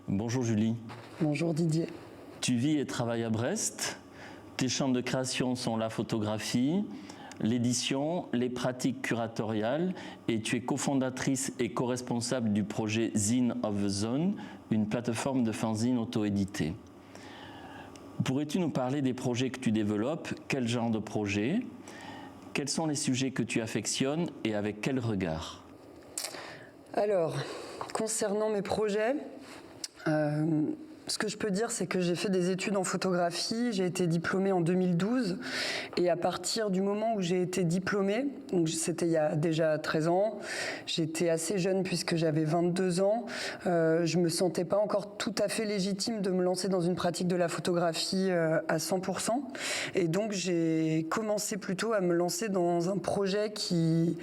Bonjour Julie. Bonjour Didier. Tu vis et travailles à Brest. Tes champs de création sont la photographie, l'édition, les pratiques curatoriales et tu es cofondatrice et co-responsable du projet Zine of the Zone, une plateforme de fanzine auto-édité. Pourrais-tu nous parler des projets que tu développes? Quel genre de projet? Quels sont les sujets que tu affectionnes et avec quel regard? Alors, concernant mes projets, ce que je peux dire, c'est que j'ai fait des études en photographie, j'ai été diplômée en 2012 et à partir du moment où j'ai été diplômée, donc c'était il y a déjà 13 ans, j'étais assez jeune puisque j'avais 22 ans, je me sentais pas encore tout à fait légitime de me lancer dans une pratique de la photographie à 100% et donc j'ai commencé plutôt à me lancer dans un projet qui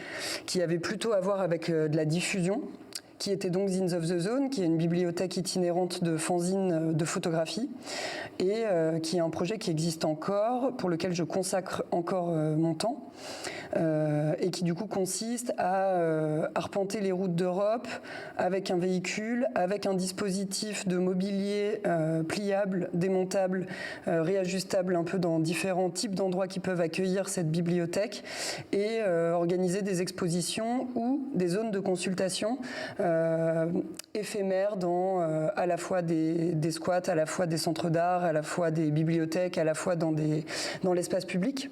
avait plutôt à voir avec de la diffusion, qui était donc Zines of the Zone, qui est une bibliothèque itinérante de fanzines de photographie, et qui est un projet qui existe encore, pour lequel je consacre encore mon temps, et qui du coup consiste à arpenter les routes d'Europe avec un véhicule, avec un dispositif de mobilier pliable, démontable, réajustable un peu dans différents types d'endroits qui peuvent accueillir cette bibliothèque, et organiser des expositions ou des zones de consultation éphémères dans à la fois des squats, à la fois des centres d'art, à la fois des bibliothèques, à la fois dans l'espace public.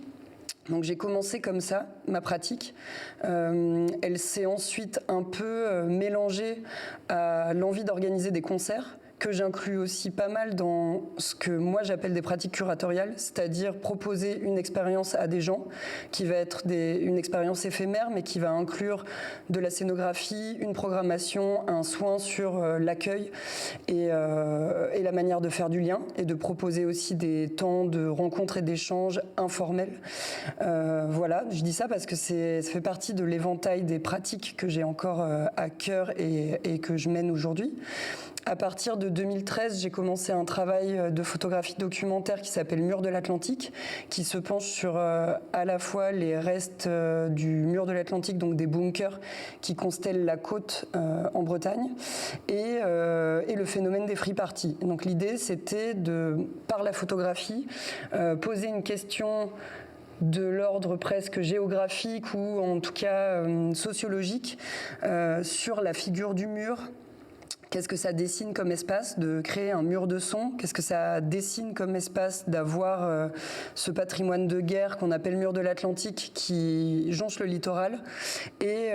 Donc j'ai commencé comme ça ma pratique. Elle s'est ensuite un peu mélangée à l'envie d'organiser des concerts, que j'inclus aussi pas mal dans ce que moi j'appelle des pratiques curatoriales, c'est-à-dire proposer une expérience à des gens qui va être une expérience éphémère, mais qui va inclure de la scénographie, une programmation, un soin sur l'accueil et la manière de faire du lien, et de proposer aussi des temps de rencontres et d'échanges informels. Voilà, je dis ça parce que ça fait partie de l'éventail des pratiques que j'ai encore à cœur et que je mène aujourd'hui. À partir de 2013, j'ai commencé un travail de photographie documentaire qui s'appelle Mur de l'Atlantique, qui se penche sur à la fois les restes du mur de l'Atlantique, donc des bunkers qui constellent la côte en Bretagne, et le phénomène des free parties. Donc l'idée, c'était par la photographie, poser une question de l'ordre presque géographique ou en tout cas sociologique sur la figure du mur. Qu'est-ce que ça dessine comme espace de créer un mur de son? Qu'est-ce que ça dessine comme espace d'avoir ce patrimoine de guerre qu'on appelle mur de l'Atlantique qui jonche le littoral? Et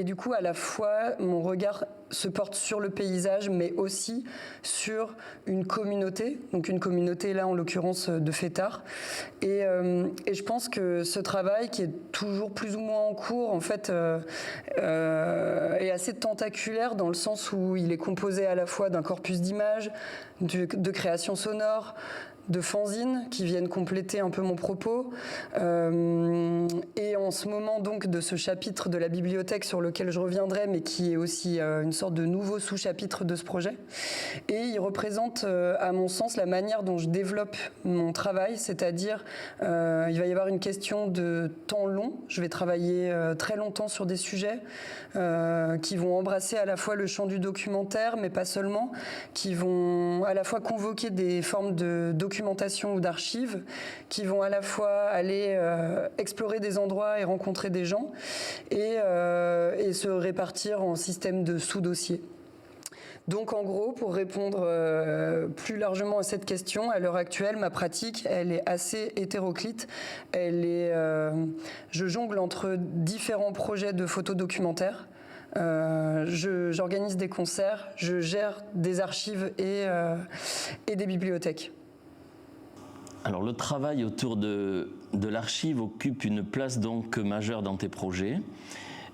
du coup, à la fois, mon regard se porte sur le paysage, mais aussi sur une communauté, donc une communauté là en l'occurrence de fêtards. Et je pense que ce travail, qui est toujours plus ou moins en cours, en fait, est assez tentaculaire dans le sens où il est composé à la fois d'un corpus d'images, de créations sonores, de fanzines qui viennent compléter un peu mon propos, et en ce moment donc de ce chapitre de la bibliothèque sur lequel je reviendrai, mais qui est aussi une sorte de nouveau sous-chapitre de ce projet. Et il représente à mon sens la manière dont je développe mon travail, c'est-à-dire il va y avoir une question de temps long. Je vais travailler très longtemps sur des sujets qui vont embrasser à la fois le champ du documentaire, mais pas seulement, qui vont à la fois convoquer des formes de documentation ou d'archives, qui vont à la fois aller explorer des endroits et rencontrer des gens, et se répartir en système de sous-dossiers. Donc en gros, pour répondre plus largement à cette question, à l'heure actuelle, ma pratique, elle est assez hétéroclite. Je jongle entre différents projets de photodocumentaires. J'organise des concerts, je gère des archives et des bibliothèques. Alors le travail autour de l'archive occupe une place donc majeure dans tes projets,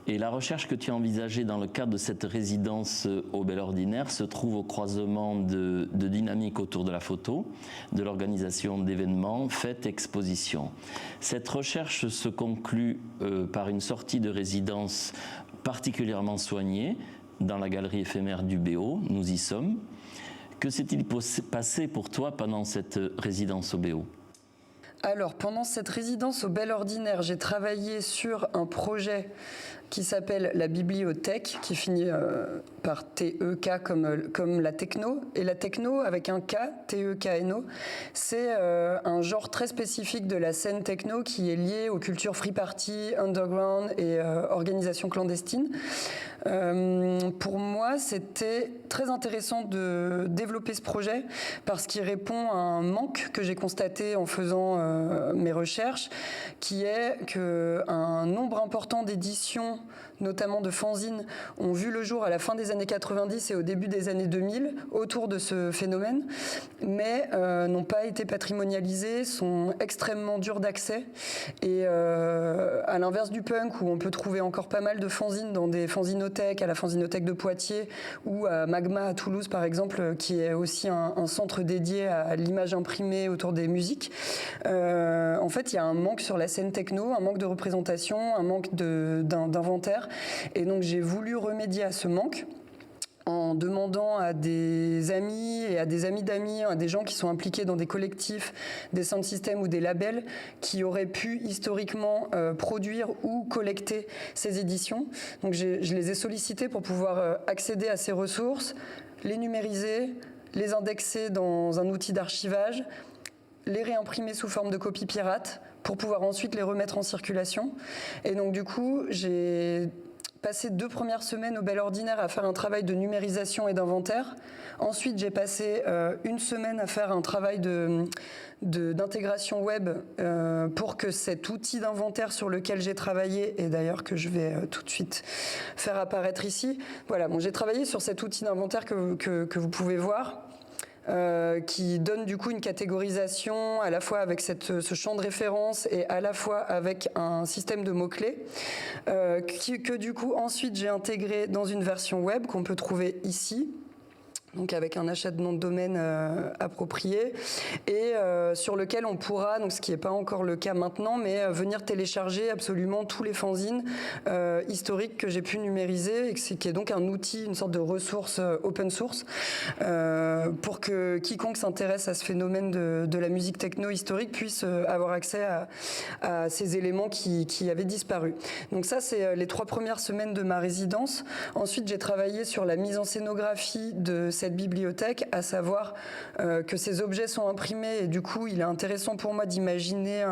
et la recherche que tu as envisagée dans le cadre de cette résidence au Bel Ordinaire se trouve au croisement de dynamiques autour de la photo, de l'organisation d'événements, fêtes, expositions. Cette recherche se conclut par une sortie de résidence particulièrement soignée dans la galerie éphémère du BO, nous y sommes. Que s'est-il passé pour toi pendant cette résidence au BO ? Alors, pendant cette résidence au Bel Ordinaire, j'ai travaillé sur un projet qui s'appelle la bibliothèque, qui finit par TEK comme la techno. Et la techno, avec un K, TEKNO, c'est un genre très spécifique de la scène techno qui est lié aux cultures free party, underground et organisation clandestine. Pour moi, c'était très intéressant de développer ce projet parce qu'il répond à un manque que j'ai constaté en faisant mes recherches, qui est qu'un nombre important d'éditions, notamment de fanzines, ont vu le jour à la fin des années 90 et au début des années 2000 autour de ce phénomène, mais n'ont pas été patrimonialisées, sont extrêmement dures d'accès. Et à l'inverse du punk, où on peut trouver encore pas mal de fanzines dans des fanzinothèques, à la fanzinothèque de Poitiers ou à Magma à Toulouse par exemple, qui est aussi un centre dédié à l'image imprimée autour des musiques. En fait, il y a un manque sur la scène techno, un manque de représentation, un manque d'inventaire. Et donc j'ai voulu remédier à ce manque en demandant à des amis et à des amis d'amis, à des gens qui sont impliqués dans des collectifs, des sound systems ou des labels qui auraient pu historiquement produire ou collecter ces éditions. Donc je les ai sollicités pour pouvoir accéder à ces ressources, les numériser, les indexer dans un outil d'archivage, les réimprimer sous forme de copies pirates pour pouvoir ensuite les remettre en circulation. Et donc du coup, j'ai passé 2 premières semaines au Bel Ordinaire à faire un travail de numérisation et d'inventaire. Ensuite, j'ai passé 1 semaine à faire un travail d'intégration web pour que cet outil d'inventaire sur lequel j'ai travaillé, et d'ailleurs que je vais tout de suite faire apparaître ici, voilà, bon, j'ai travaillé sur cet outil d'inventaire que vous pouvez voir. Qui donne du coup une catégorisation à la fois avec ce champ de référence et à la fois avec un système de mots-clés que du coup ensuite j'ai intégré dans une version web qu'on peut trouver ici. Donc avec un achat de nom de domaine approprié et sur lequel on pourra, donc ce qui n'est pas encore le cas maintenant, mais venir télécharger absolument tous les fanzines historiques que j'ai pu numériser et qui est donc un outil, une sorte de ressource open source pour que quiconque s'intéresse à ce phénomène de la musique techno historique puisse avoir accès à ces éléments qui avaient disparu. Donc ça, c'est les 3 premières semaines de ma résidence. Ensuite, j'ai travaillé sur la mise en scénographie de cette bibliothèque, à savoir que ces objets sont imprimés et du coup il est intéressant pour moi d'imaginer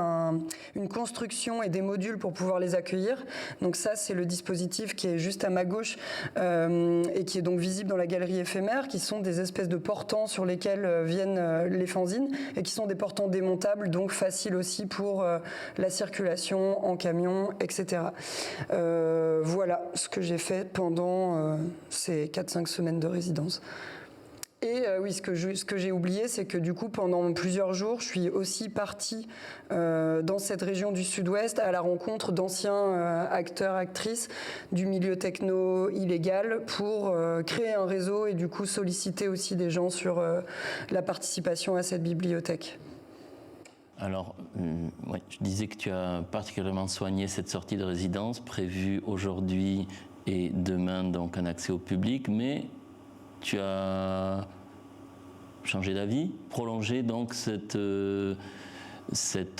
une construction et des modules pour pouvoir les accueillir. Donc ça, c'est le dispositif qui est juste à ma gauche et qui est donc visible dans la galerie éphémère, qui sont des espèces de portants sur lesquels viennent les fanzines et qui sont des portants démontables, donc faciles aussi pour la circulation en camion, etc. Voilà ce que j'ai fait pendant ces 4-5 semaines de résidence. Et oui, ce que j'ai oublié, c'est que du coup, pendant plusieurs jours, je suis aussi partie dans cette région du Sud-Ouest à la rencontre d'anciens acteurs, actrices du milieu techno illégal pour créer un réseau et du coup solliciter aussi des gens sur la participation à cette bibliothèque. Alors, ouais, je disais que tu as particulièrement soigné cette sortie de résidence prévue aujourd'hui et demain, donc un accès au public, mais tu as changé d'avis, prolongé donc cette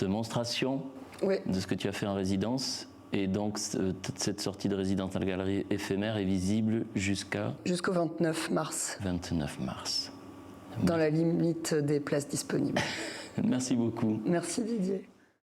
monstration oui. de ce que tu as fait en résidence. Et donc, cette sortie de résidence dans la galerie éphémère est visible jusqu'au 29 mars. 29 mars. Dans la limite des places disponibles. Merci beaucoup. Merci Didier.